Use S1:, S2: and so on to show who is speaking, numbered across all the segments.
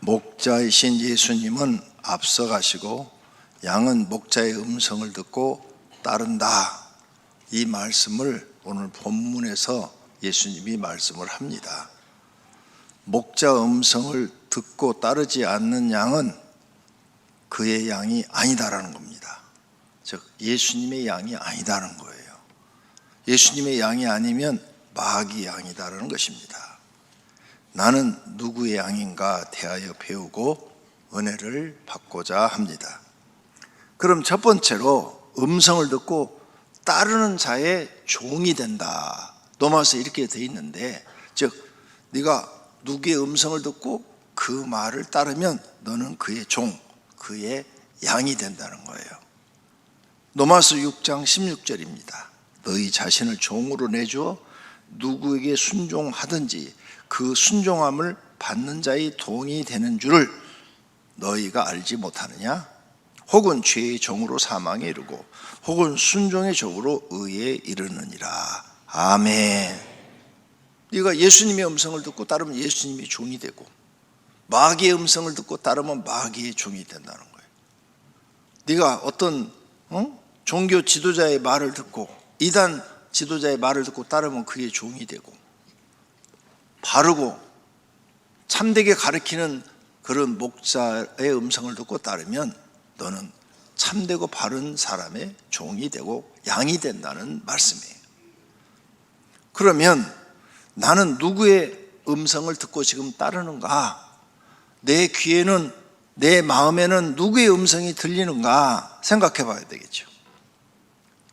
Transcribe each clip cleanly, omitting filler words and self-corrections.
S1: 목자이신 예수님은 앞서가시고 양은 목자의 음성을 듣고 따른다. 이 말씀을 오늘 본문에서 예수님이 말씀을 합니다. 목자 음성을 듣고 따르지 않는 양은 그의 양이 아니다라는 겁니다. 즉 예수님의 양이 아니다라는 거예요. 예수님의 양이 아니면 마귀 양이다라는 것입니다. 나는 누구의 양인가 대하여 배우고 은혜를 받고자 합니다. 그럼 첫 번째로 음성을 듣고 따르는 자의 종이 된다. 로마서 이렇게 돼 있는데, 즉 네가 누구의 음성을 듣고 그 말을 따르면 너는 그의 종, 그의 양이 된다는 거예요. 로마서 6장 16절입니다. 너희 자신을 종으로 내주어 누구에게 순종하든지 그 순종함을 받는 자의 동이 되는 줄을 너희가 알지 못하느냐? 혹은 죄의 종으로 사망에 이르고 혹은 순종의 종으로 의에 이르느니라. 아멘. 네가 예수님의 음성을 듣고 따르면 예수님의 종이 되고, 마귀의 음성을 듣고 따르면 마귀의 종이 된다는 거예요. 네가 어떤 종교 지도자의 말을 듣고, 이단 지도자의 말을 듣고 따르면 그의 종이 되고, 바르고 참되게 가르치는 그런 목자의 음성을 듣고 따르면 너는 참되고 바른 사람의 종이 되고 양이 된다는 말씀이에요. 그러면 나는 누구의 음성을 듣고 지금 따르는가? 내 귀에는, 내 마음에는 누구의 음성이 들리는가 생각해 봐야 되겠죠.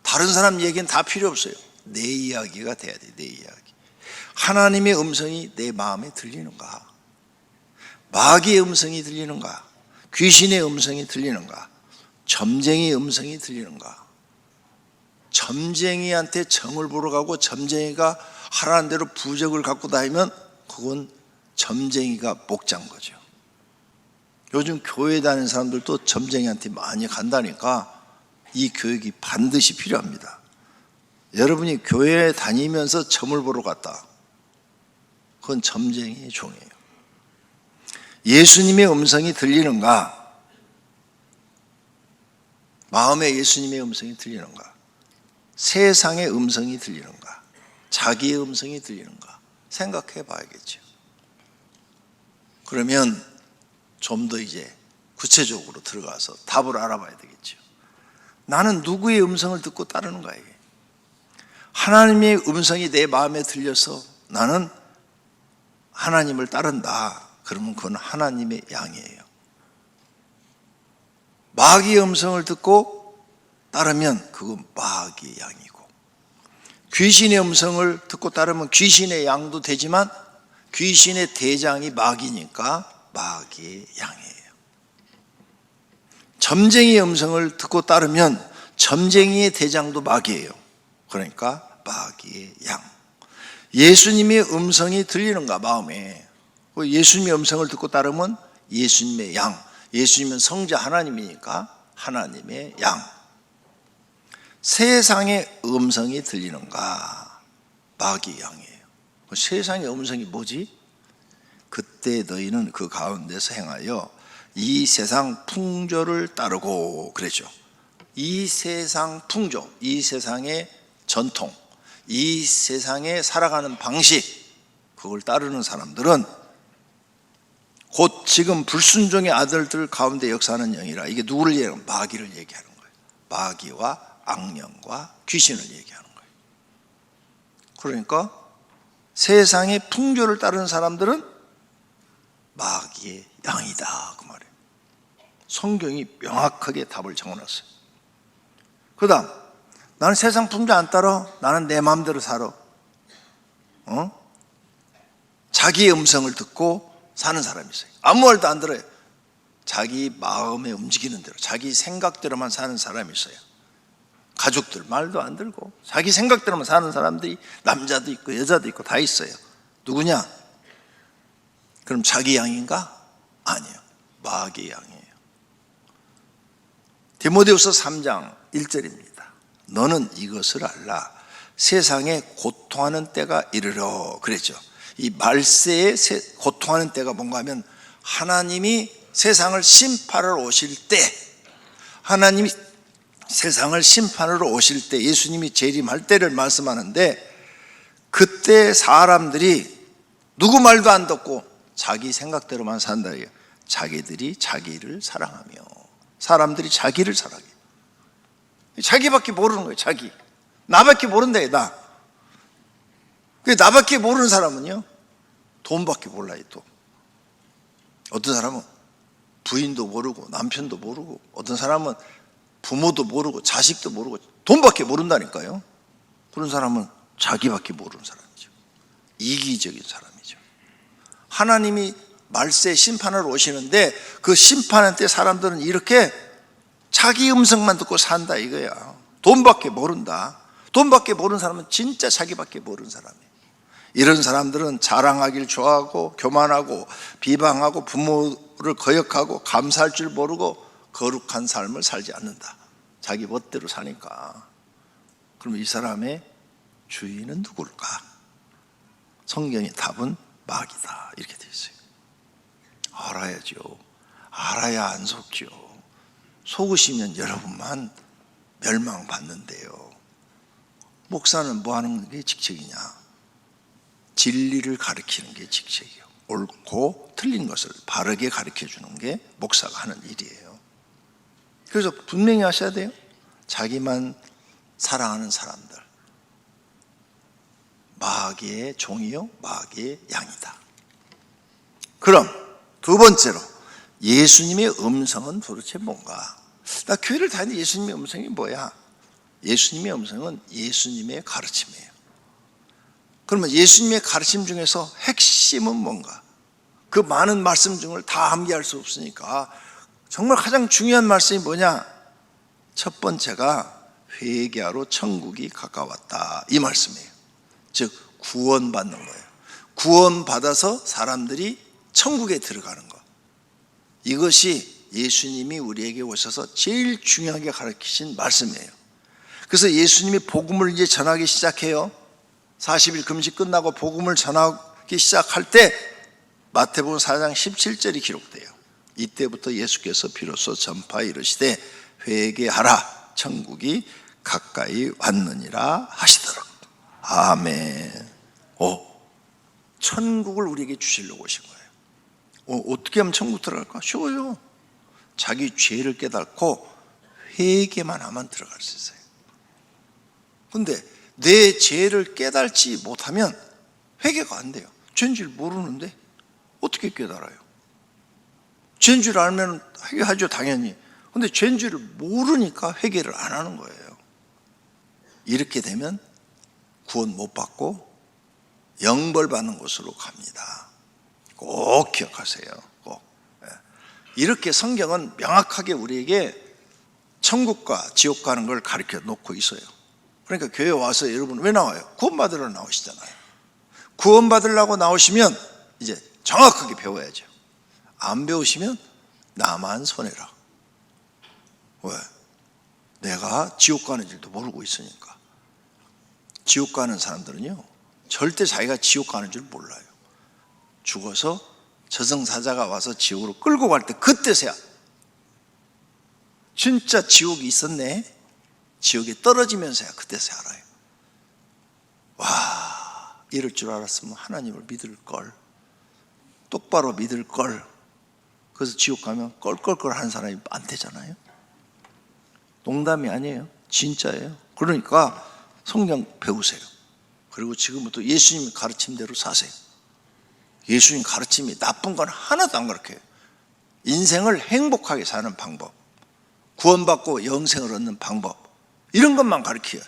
S1: 다른 사람 얘기는 다 필요 없어요. 내 이야기가 돼야 돼. 내 이야기. 하나님의 음성이 내 마음에 들리는가? 마귀의 음성이 들리는가? 귀신의 음성이 들리는가? 점쟁이의 음성이 들리는가? 점쟁이한테 정을 보러 가고 점쟁이가 하라는 대로 부적을 갖고 다니면 그건 점쟁이가 목자인 거죠. 요즘 교회 다니는 사람들도 점쟁이한테 많이 간다니까 이 교육이 반드시 필요합니다. 여러분이 교회에 다니면서 점을 보러 갔다, 그건 점쟁이의 종이에요. 예수님의 음성이 들리는가? 마음에 예수님의 음성이 들리는가? 세상의 음성이 들리는가? 자기의 음성이 들리는가? 생각해 봐야겠죠. 그러면 좀 더 이제 구체적으로 들어가서 답을 알아봐야 되겠죠. 나는 누구의 음성을 듣고 따르는가? 이게 하나님의 음성이 내 마음에 들려서 나는 하나님을 따른다. 그러면 그건 하나님의 양이에요. 마귀의 음성을 듣고 따르면 그건 마귀의 양이고, 귀신의 음성을 듣고 따르면 귀신의 양도 되지만 귀신의 대장이 마귀니까 마귀의 양이에요. 점쟁이의 음성을 듣고 따르면 점쟁이의 대장도 마귀예요. 그러니까 마귀의 양. 예수님의 음성이 들리는가? 마음에. 예수님의 음성을 듣고 따르면 예수님의 양. 예수님은 성자 하나님이니까 하나님의 양. 세상의 음성이 들리는가? 마귀의 양이에요. 세상의 음성이 뭐지? 그때 너희는 그 가운데서 행하여 이 세상 풍조를 따르고, 그랬죠. 이 세상 풍조, 이 세상의 전통, 이 세상에 살아가는 방식, 그걸 따르는 사람들은 곧 지금 불순종의 아들들 가운데 역사하는 영이라. 이게 누구를 얘기하는 거예요? 마귀를 얘기하는 거예요. 마귀와 악령과 귀신을 얘기하는 거예요. 그러니까 세상의 풍조를 따르는 사람들은 마귀의 양이다, 그 말이에요. 성경이 명확하게 답을 적어놨어요. 그 다음, 나는 세상 풍조 안 따라. 나는 내 마음대로 살아. 자기의 음성을 듣고 사는 사람이 있어요. 아무 말도 안 들어요. 자기 마음에 움직이는 대로, 자기 생각대로만 사는 사람이 있어요. 가족들 말도 안 들고 자기 생각대로만 사는 사람들이 남자도 있고 여자도 있고 다 있어요. 누구냐? 그럼 자기 양인가? 아니에요. 마귀의 양이에요. 디모데후서 3장 1절입니다. 너는 이것을 알라. 세상에 고통하는 때가 이르러. 그랬죠. 이 말세에 고통하는 때가 뭔가 하면 하나님이 세상을 심판하러 오실 때, 하나님이 세상을 심판하러 오실 때, 예수님이 재림할 때를 말씀하는데, 그때 사람들이 누구 말도 안 듣고 자기 생각대로만 산다. 자기들이 자기를 사랑하며, 사람들이 자기를 사랑해. 자기밖에 모르는 거예요. 자기. 나밖에 모른다. 나. 나밖에 모르는 사람은요, 돈밖에 몰라요. 또 어떤 사람은 부인도 모르고 남편도 모르고, 어떤 사람은 부모도 모르고 자식도 모르고 돈밖에 모른다니까요. 그런 사람은 자기밖에 모르는 사람이죠. 이기적인 사람이죠. 하나님이 말세 심판을 오시는데, 그 심판할 때 사람들은 이렇게 자기 음성만 듣고 산다 이거야. 돈밖에 모른다. 돈밖에 모르는 사람은 진짜 자기밖에 모르는 사람이에요. 이런 사람들은 자랑하기를 좋아하고 교만하고 비방하고 부모를 거역하고 감사할 줄 모르고 거룩한 삶을 살지 않는다. 자기 멋대로 사니까. 그럼 이 사람의 주인은 누굴까? 성경의 답은 마귀다 이렇게 되어 있어요. 알아야죠. 알아야 안 속죠. 속으시면 여러분만 멸망받는데요. 목사는 뭐 하는 게 직책이냐? 진리를 가르치는 게 직책이에요. 옳고 틀린 것을 바르게 가르쳐 주는 게 목사가 하는 일이에요. 그래서 분명히 하셔야 돼요. 자기만 사랑하는 사람들, 마귀의 종이요 마귀의 양이다. 그럼 두 번째로, 예수님의 음성은 도대체 뭔가? 나 교회를 다니는데 예수님의 음성이 뭐야? 예수님의 음성은 예수님의 가르침이에요. 그러면 예수님의 가르침 중에서 핵심은 뭔가? 그 많은 말씀 중을 다 암기할 수 없으니까 정말 가장 중요한 말씀이 뭐냐? 첫 번째가 회개하러 천국이 가까웠다 이 말씀이에요. 즉 구원받는 거예요. 구원받아서 사람들이 천국에 들어가는 것. 이것이 예수님이 우리에게 오셔서 제일 중요하게 가르치신 말씀이에요. 그래서 예수님이 복음을 이제 전하기 시작해요. 40일 금식 끝나고 복음을 전하기 시작할 때 마태복음 4장 17절이 기록돼요. 이때부터 예수께서 비로소 전파에 이르시되 회개하라 천국이 가까이 왔느니라 하시더라. 아멘. 천국을 우리에게 주시려고 오신 거예요. 어떻게 하면 천국 들어갈까? 쉬워요. 자기 죄를 깨닫고 회개만 하면 들어갈 수 있어요. 근데 내 죄를 깨달지 못하면 회개가 안 돼요. 죄인 줄 모르는데 어떻게 깨달아요? 죄인 줄 알면 회개하죠, 당연히. 근데 죄인 줄을 모르니까 회개를 안 하는 거예요. 이렇게 되면 구원 못 받고 영벌 받는 곳으로 갑니다. 꼭 기억하세요. 꼭. 이렇게 성경은 명확하게 우리에게 천국과 지옥 가는 걸 가르쳐 놓고 있어요. 그러니까 교회 와서 여러분 왜 나와요? 구원받으러 나오시잖아요. 구원받으려고 나오시면 이제 정확하게 배워야죠. 안 배우시면 나만 손해라. 왜? 내가 지옥 가는 줄도 모르고 있으니까. 지옥 가는 사람들은요, 절대 자기가 지옥 가는 줄 몰라요. 죽어서 저승사자가 와서 지옥으로 끌고 갈 때 그때서야 진짜 지옥이 있었네, 지옥에 떨어지면서야 그때서야 알아요. 와, 이럴 줄 알았으면 하나님을 믿을 걸, 똑바로 믿을 걸. 그래서 지옥 가면 껄껄껄 하는 사람이 많대잖아요. 농담이 아니에요. 진짜예요. 그러니까 성경 배우세요. 그리고 지금부터 예수님 가르침대로 사세요. 예수님 가르침이 나쁜 건 하나도 안 가르쳐요. 인생을 행복하게 사는 방법, 구원받고 영생을 얻는 방법, 이런 것만 가르쳐요.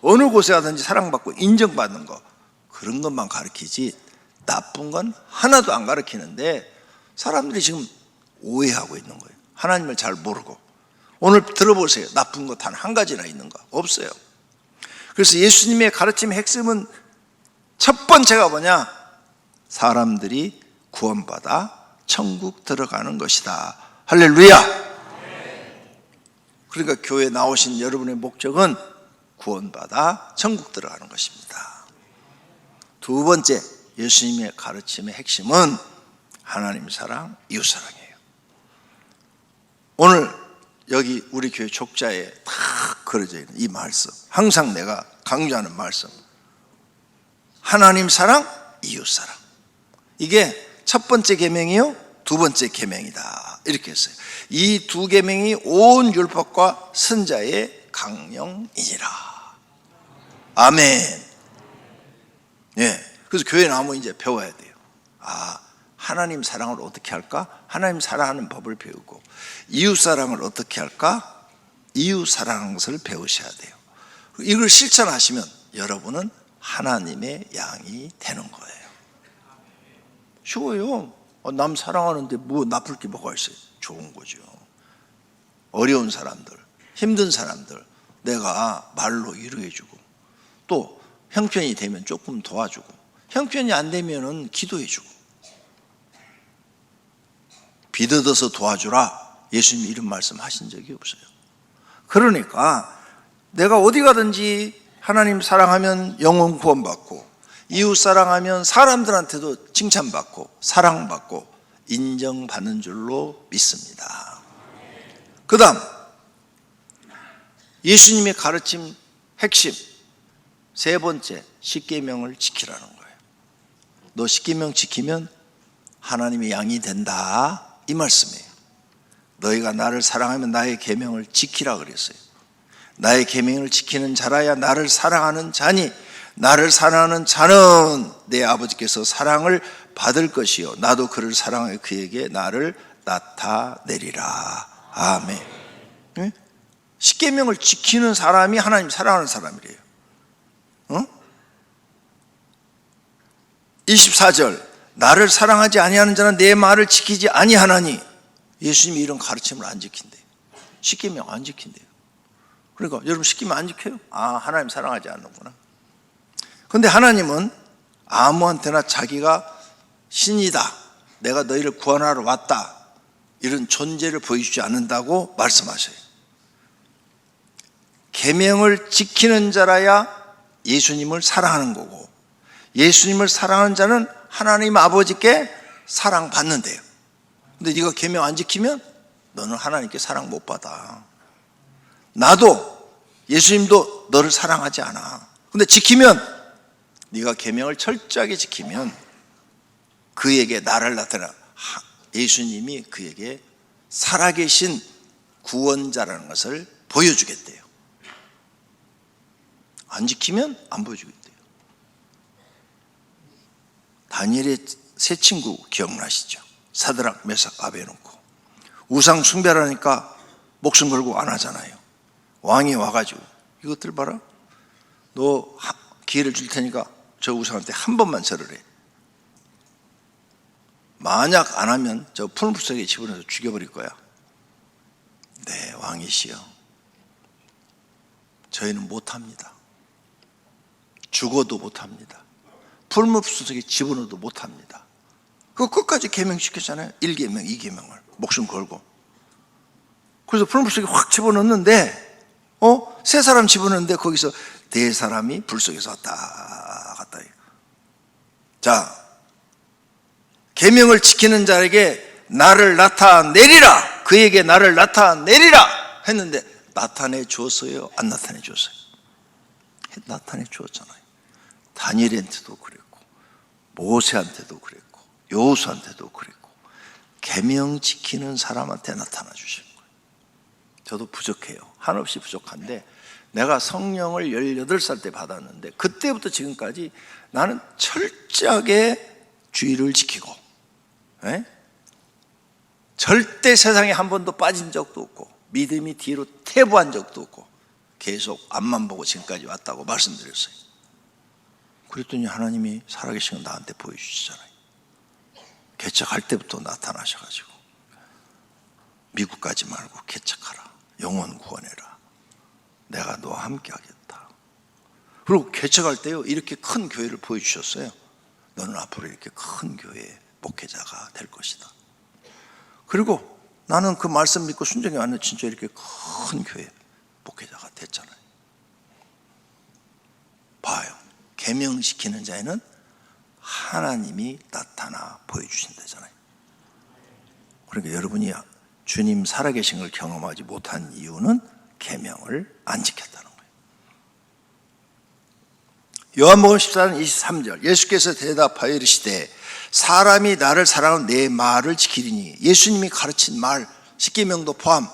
S1: 어느 곳에 가든지 사랑받고 인정받는 거, 그런 것만 가르치지 나쁜 건 하나도 안 가르치는데 사람들이 지금 오해하고 있는 거예요. 하나님을 잘 모르고. 오늘 들어보세요. 나쁜 거 단 한 가지나 있는 거 없어요. 그래서 예수님의 가르침의 핵심은 첫 번째가 뭐냐? 사람들이 구원받아 천국 들어가는 것이다. 할렐루야. 그러니까 교회 나오신 여러분의 목적은 구원받아 천국 들어가는 것입니다. 두 번째, 예수님의 가르침의 핵심은 하나님 사랑, 이웃 사랑이에요. 오늘 여기 우리 교회 족자에 딱 그려져 있는 이 말씀, 항상 내가 강조하는 말씀, 하나님 사랑, 이웃 사랑. 이게 첫 번째 계명이요, 두 번째 계명이다, 이렇게 했어요. 이 두 계명이 온 율법과 선자의 강령이니라. 아멘. 예. 그래서 교회 나오면 이제 배워야 돼요. 하나님 사랑을 어떻게 할까? 하나님 사랑하는 법을 배우고, 이웃 사랑을 어떻게 할까? 이웃 사랑하는 것을 배우셔야 돼요. 이걸 실천하시면 여러분은 하나님의 양이 되는 거예요. 쉬워요. 남 사랑하는데 뭐 나쁠 게 뭐가 있어요? 좋은 거죠. 어려운 사람들, 힘든 사람들 내가 말로 위로해주고, 또 형편이 되면 조금 도와주고, 형편이 안 되면은 기도해주고. 비더더서 도와주라, 예수님이 이런 말씀 하신 적이 없어요. 그러니까 내가 어디 가든지 하나님 사랑하면 영혼 구원받고, 이웃 사랑하면 사람들한테도 칭찬받고 사랑받고 인정받는 줄로 믿습니다. 그 다음 예수님의 가르침 핵심 세 번째, 십계명을 지키라는 거예요. 너 십계명 지키면 하나님의 양이 된다, 이 말씀이에요. 너희가 나를 사랑하면 나의 계명을 지키라 그랬어요. 나의 계명을 지키는 자라야 나를 사랑하는 자니, 나를 사랑하는 자는 내 아버지께서 사랑을 받을 것이요 나도 그를 사랑하여 그에게 나를 나타내리라. 아멘. 네? 십계명을 지키는 사람이 하나님 사랑하는 사람이래요. 24절, 나를 사랑하지 아니하는 자는 내 말을 지키지 아니하나니. 예수님이 이런 가르침을 안 지킨대요. 십계명 안 지킨대요. 그러니까 여러분 십계명 안 지켜요? 하나님 사랑하지 않는구나. 그런데 하나님은 아무한테나 자기가 신이다, 내가 너희를 구원하러 왔다, 이런 존재를 보여주지 않는다고 말씀하셔요. 계명을 지키는 자라야 예수님을 사랑하는 거고, 예수님을 사랑하는 자는 하나님 아버지께 사랑받는데요. 근데 네가 계명 안 지키면 너는 하나님께 사랑 못 받아. 나도, 예수님도 너를 사랑하지 않아. 근데 지키면, 네가 계명을 철저하게 지키면 그에게 나를 나타내, 예수님이 그에게 살아계신 구원자라는 것을 보여주겠대요. 안 지키면 안 보여주겠대요. 다니엘의 세 친구 기억나시죠? 사드락, 메삭, 아베노고. 우상 숭배하니까 목숨 걸고 안 하잖아요. 왕이 와가지고 이것들 봐라, 너 기회를 줄 테니까 저 우상한테 한 번만 절을 해. 만약 안 하면 저 풀무석에 집어넣어서 죽여버릴 거야. 네, 왕이시여, 저희는 못합니다. 죽어도 못합니다. 풀무석에 집어넣어도 못합니다. 그거 끝까지 계명시켰잖아요. 1계명, 2계명을 목숨 걸고. 그래서 풀무석에 확 집어넣는데 세 사람 집어넣는데 거기서 네 사람이 불 속에서 왔다 갔다 해요. 자, 계명을 지키는 자에게 나를 나타내리라, 그에게 나를 나타내리라 했는데 나타내 주었어요? 안 나타내 주었어요? 나타내 주었잖아요. 다니엘한테도 그랬고, 모세한테도 그랬고, 여호수아한테도 그랬고, 계명 지키는 사람한테 나타나 주시는 거예요. 저도 부족해요. 한없이 부족한데, 내가 성령을 18살 때 받았는데 그때부터 지금까지 나는 철저하게 주의를 지키고, 절대 세상에 한 번도 빠진 적도 없고, 믿음이 뒤로 퇴보한 적도 없고, 계속 앞만 보고 지금까지 왔다고 말씀드렸어요. 그랬더니 하나님이 살아계신 걸 나한테 보여주시잖아요. 개척할 때부터 나타나셔가지고, 미국 가지 말고 개척하라, 영혼 구원해라, 내가 너와 함께 하겠다. 그리고 개척할 때요, 이렇게 큰 교회를 보여주셨어요. 너는 앞으로 이렇게 큰 교회의 목회자가 될 것이다. 그리고 나는 그 말씀 믿고 순종해 왔는데 진짜 이렇게 큰 교회 목회자가 됐잖아요. 봐요. 계명시키는 자에는 하나님이 나타나 보여주신다잖아요. 그러니까 여러분이 주님 살아계신 걸 경험하지 못한 이유는 계명을 안 지켰다는 거예요. 요한복음 14장 23절 예수께서 대답하여 이르시되 사람이 나를 사랑하면 내 말을 지키리니, 예수님이 가르친 말 십계명도 포함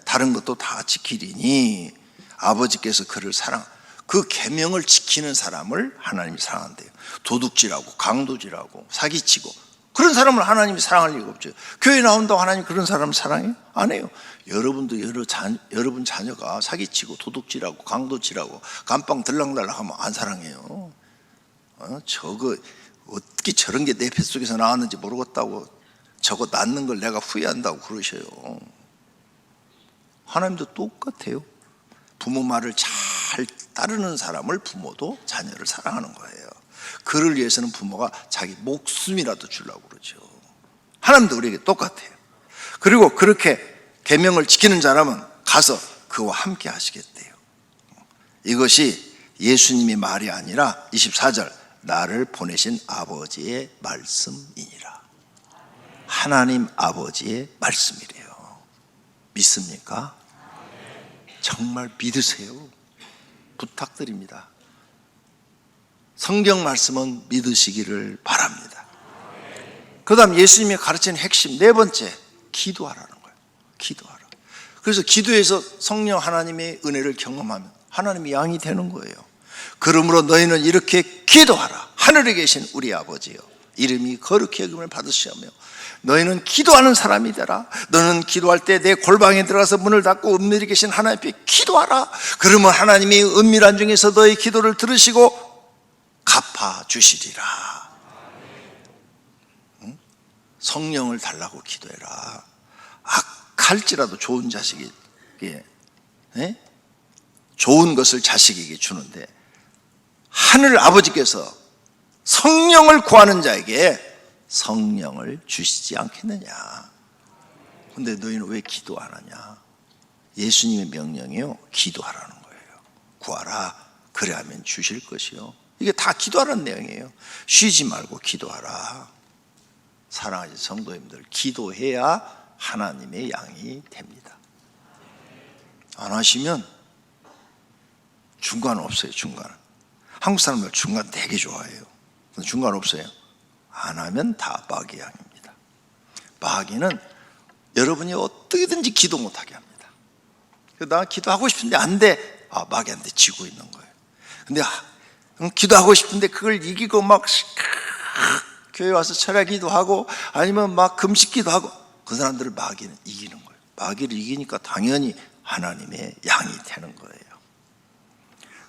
S1: 다른 것도 다 지키리니 아버지께서 그를 그 계명을 지키는 사람을 하나님이 사랑한대요. 도둑질하고 강도질하고 사기치고 그런 사람을 하나님이 사랑할 리가 없죠. 교회 나온다고 하나님 그런 사람을 사랑해요? 안 해요. 여러분도 여러분 자녀가 사기치고 도둑질하고 강도질하고 감방 들락달락하면 안 사랑해요. 저거 어떻게 저런 게 내 뱃속에서 나왔는지 모르겠다고 저거 낳는 걸 내가 후회한다고 그러셔요. 하나님도 똑같아요. 부모 말을 잘 따르는 사람을 부모도 자녀를 사랑하는 거예요. 그를 위해서는 부모가 자기 목숨이라도 주려고 그러죠. 하나님도 우리에게 똑같아요. 그리고 그렇게 계명을 지키는 사람은 가서 그와 함께 하시겠대요. 이것이 예수님의 말이 아니라 24절 나를 보내신 아버지의 말씀이니라. 하나님 아버지의 말씀이래요. 믿습니까? 정말 믿으세요. 부탁드립니다. 성경 말씀은 믿으시기를 바랍니다. 그 다음 예수님이 가르치는 핵심 네 번째, 기도하라는 거예요. 기도하라. 그래서 기도해서 성령 하나님의 은혜를 경험하면 하나님의 양이 되는 거예요. 그러므로 너희는 이렇게 기도하라. 하늘에 계신 우리 아버지여, 이름이 거룩히 여김을 받으시오며 너희는 기도하는 사람이 되라. 너는 기도할 때 내 골방에 들어가서 문을 닫고 은밀히 계신 하나님 앞에 기도하라. 그러면 하나님이 은밀한 중에서 너희 기도를 들으시고 갚아주시리라. 성령을 달라고 기도해라. 악할지라도 좋은 자식에게 좋은 것을 자식에게 주는데 하늘 아버지께서 성령을 구하는 자에게 성령을 주시지 않겠느냐. 근데 너희는 왜 기도 안 하냐? 예수님의 명령이요, 기도하라는 거예요. 구하라. 그래야면 주실 것이요. 이게 다 기도하라는 내용이에요. 쉬지 말고 기도하라. 사랑하는 성도님들, 기도해야 하나님의 양이 됩니다. 안 하시면 중간 없어요. 중간은. 한국 사람들 중간 되게 좋아해요. 중간 없어요. 안 하면 다 마귀의 양입니다. 마귀는 여러분이 어떻게든지 기도 못하게 합니다. 나 기도하고 싶은데 안 돼. 마귀한테 지고 있는 거예요. 근데 기도하고 싶은데 그걸 이기고 막 교회 와서 철야기도 하고 아니면 막 금식기도 하고, 그 사람들을 마귀는 이기는 거예요. 마귀를 이기니까 당연히 하나님의 양이 되는 거예요.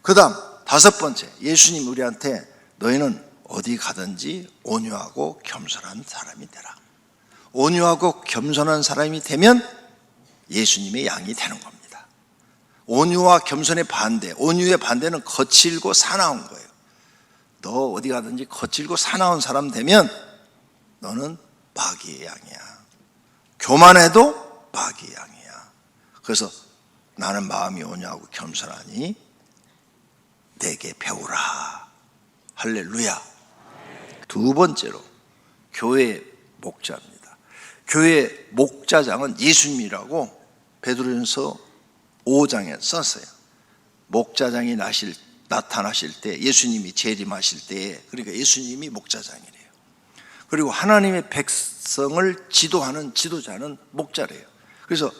S1: 그 다음 다섯 번째, 예수님 우리한테 너희는 어디 가든지 온유하고 겸손한 사람이 되라. 온유하고 겸손한 사람이 되면 예수님의 양이 되는 겁니다. 온유와 겸손의 반대, 온유의 반대는 거칠고 사나운 거예요. 너 어디 가든지 거칠고 사나운 사람 되면 너는 마귀의 양이야. 교만해도 마귀의 양이야. 그래서 나는 마음이 온유하고 겸손하니 내게 배우라. 할렐루야. 두 번째로 교회 목자입니다. 교회 목자장은 예수님이라고 베드로전서 5장에 썼어요. 목자장이 나타나실 때, 예수님이 재림하실 때, 그러니까 예수님이 목자장이래요. 그리고 하나님의 백성을 지도하는 지도자는 목자래요. 그래서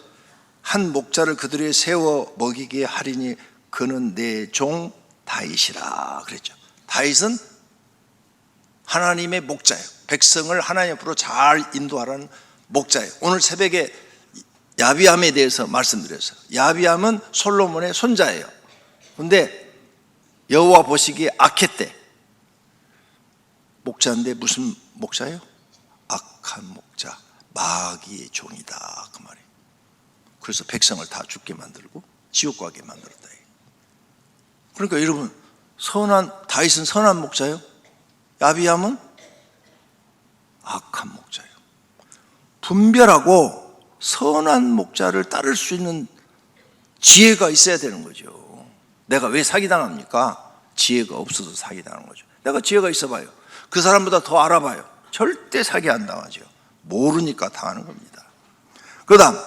S1: 한 목자를 그들에 세워 먹이게 하리니 그는 내 종 다윗이라 그랬죠. 다윗은 하나님의 목자예요. 백성을 하나님 앞으로 잘 인도하라는 목자예요. 오늘 새벽에 야비암에 대해서 말씀드렸어요. 야비암은 솔로몬의 손자예요. 그런데 여호와 보시기에 악했대. 목자인데 무슨 목자예요? 악한 목자, 마귀의 종이다, 그 말이에요. 그래서 백성을 다 죽게 만들고 지옥 가게 만들었다. 그러니까 여러분, 다윗은 선한 목자예요. 야비암은 악한 목자예요. 분별하고 선한 목자를 따를 수 있는 지혜가 있어야 되는 거죠. 내가 왜 사기당합니까? 지혜가 없어서 사기당하는 거죠. 내가 지혜가 있어봐요. 그 사람보다 더 알아봐요. 절대 사기 안 당하죠. 모르니까 당하는 겁니다. 그 다음,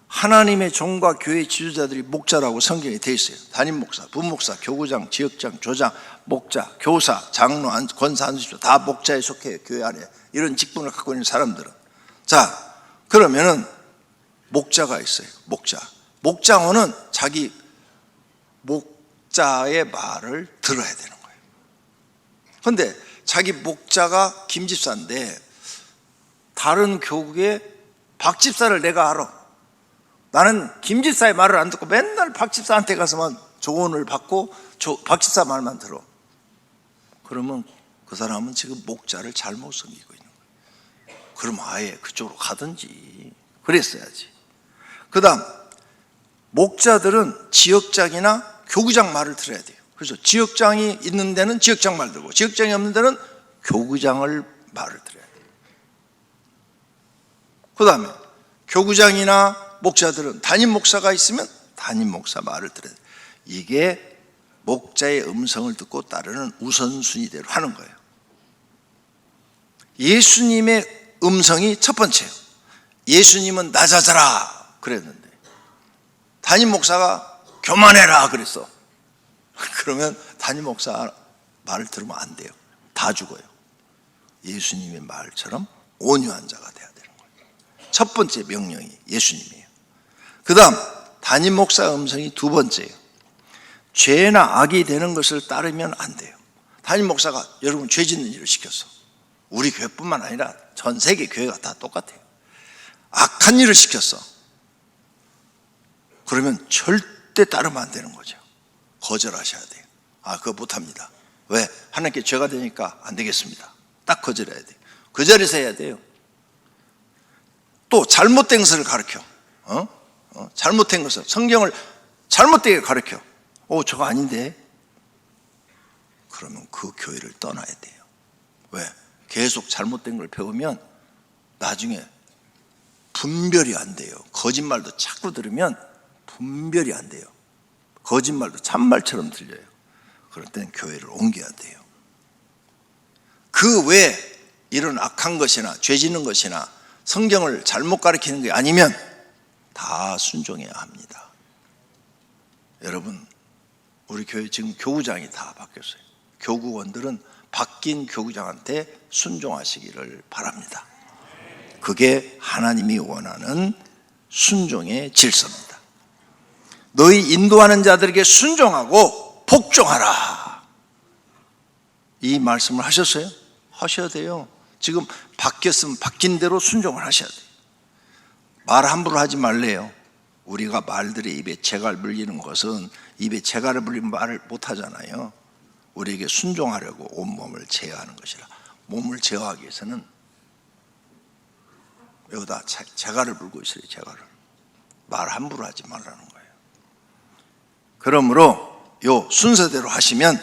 S1: 하나님의 종과 교회 지도자들이 목자라고 성경에 되어 있어요. 담임 목사, 부목사, 교구장, 지역장, 조장, 목자, 교사, 장로, 권사, 안수집사 다 목자에 속해요. 교회 안에 이런 직분을 갖고 있는 사람들은. 자, 그러면은 목자가 있어요. 목장원은 자기 목자의 말을 들어야 되는 거예요. 그런데 자기 목자가 김집사인데 다른 교구에 박집사를 내가 알아. 나는 김집사의 말을 안 듣고 맨날 박집사한테 가서만 조언을 받고 박집사 말만 들어. 그러면 그 사람은 지금 목자를 잘못 섬기고 있는 거예요. 그럼 아예 그쪽으로 가든지 그랬어야지. 그 다음, 목자들은 지역장이나 교구장 말을 들어야 돼요. 그래서 지역장이 있는 데는 지역장 말 들고 지역장이 없는 데는 교구장을 말을 들어야 돼요. 그 다음에 교구장이나 목자들은 담임 목사가 있으면 담임 목사 말을 들어야 돼요. 이게 목자의 음성을 듣고 따르는 우선순위대로 하는 거예요. 예수님의 음성이 첫 번째예요. 예수님은 낮아져라 그랬는데 담임 목사가 교만해라 그랬어. 그러면 담임 목사 말을 들으면 안 돼요. 다 죽어요. 예수님의 말처럼 온유한 자가 돼야 되는 거예요. 첫 번째 명령이 예수님이에요. 그 다음, 담임 목사 음성이 두 번째예요. 죄나 악이 되는 것을 따르면 안 돼요. 담임 목사가 여러분 죄 짓는 일을 시켰어. 우리 교회뿐만 아니라 전 세계 교회가 다 똑같아요. 악한 일을 시켰어. 그러면 절대 따르면 안 되는 거죠. 거절하셔야 돼요. 그거 못합니다. 왜? 하나님께 죄가 되니까 안 되겠습니다. 딱 거절해야 돼요. 그 자리에서 해야 돼요. 또 잘못된 것을 가르쳐. 잘못된 것을, 성경을 잘못되게 가르쳐. 저거 아닌데. 그러면 그 교회를 떠나야 돼요. 왜? 계속 잘못된 걸 배우면 나중에 분별이 안 돼요. 거짓말도 자꾸 들으면 분별이 안 돼요. 거짓말도 참말처럼 들려요. 그럴 땐 교회를 옮겨야 돼요. 그 외에 이런 악한 것이나 죄 짓는 것이나 성경을 잘못 가르치는 게 아니면 다 순종해야 합니다. 여러분, 우리 교회 지금 교구장이 다 바뀌었어요. 교구원들은 바뀐 교구장한테 순종하시기를 바랍니다. 그게 하나님이 원하는 순종의 질서입니다. 너희 인도하는 자들에게 순종하고 복종하라. 이 말씀을 하셨어요? 하셔야 돼요. 지금 바뀌었으면 바뀐 대로 순종을 하셔야 돼요. 말 함부로 하지 말래요. 우리가 말들의 입에 재갈 물리는 것은 입에 재갈을 물리면 말을 못 하잖아요. 우리에게 순종하려고 온몸을 제어하는 것이라. 몸을 제어하기 위해서는 여기다 재갈을 물고 있어요. 재갈을. 말 함부로 하지 말라는 거예요. 그러므로 요 순서대로 하시면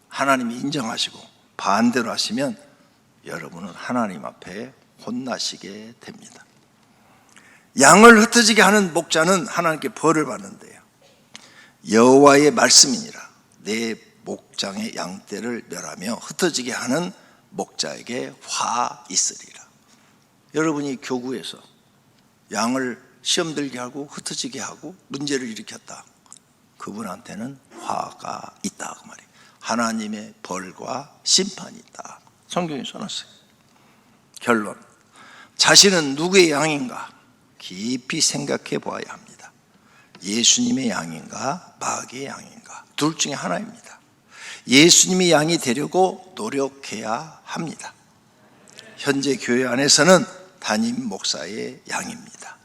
S1: 하나님이 인정하시고 반대로 하시면 여러분은 하나님 앞에 혼나시게 됩니다. 양을 흩어지게 하는 목자는 하나님께 벌을 받는데요. 여호와의 말씀이니라. 내 목장의 양떼를 멸하며 흩어지게 하는 목자에게 화 있으리라. 여러분이 교구에서 양을 시험 들게 하고 흩어지게 하고 문제를 일으켰다. 그분한테는 화가 있다 그 말이에요. 하나님의 벌과 심판이 있다. 성경에 써놨어요. 결론, 자신은 누구의 양인가 깊이 생각해 보아야 합니다. 예수님의 양인가 마귀의 양인가 둘 중에 하나입니다. 예수님의 양이 되려고 노력해야 합니다. 현재 교회 안에서는 담임 목사의 양입니다.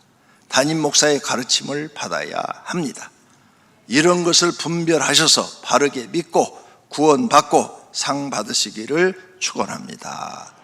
S1: 담임 목사의 가르침을 받아야 합니다. 이런 것을 분별하셔서 바르게 믿고 구원받고 상 받으시기를 축원합니다.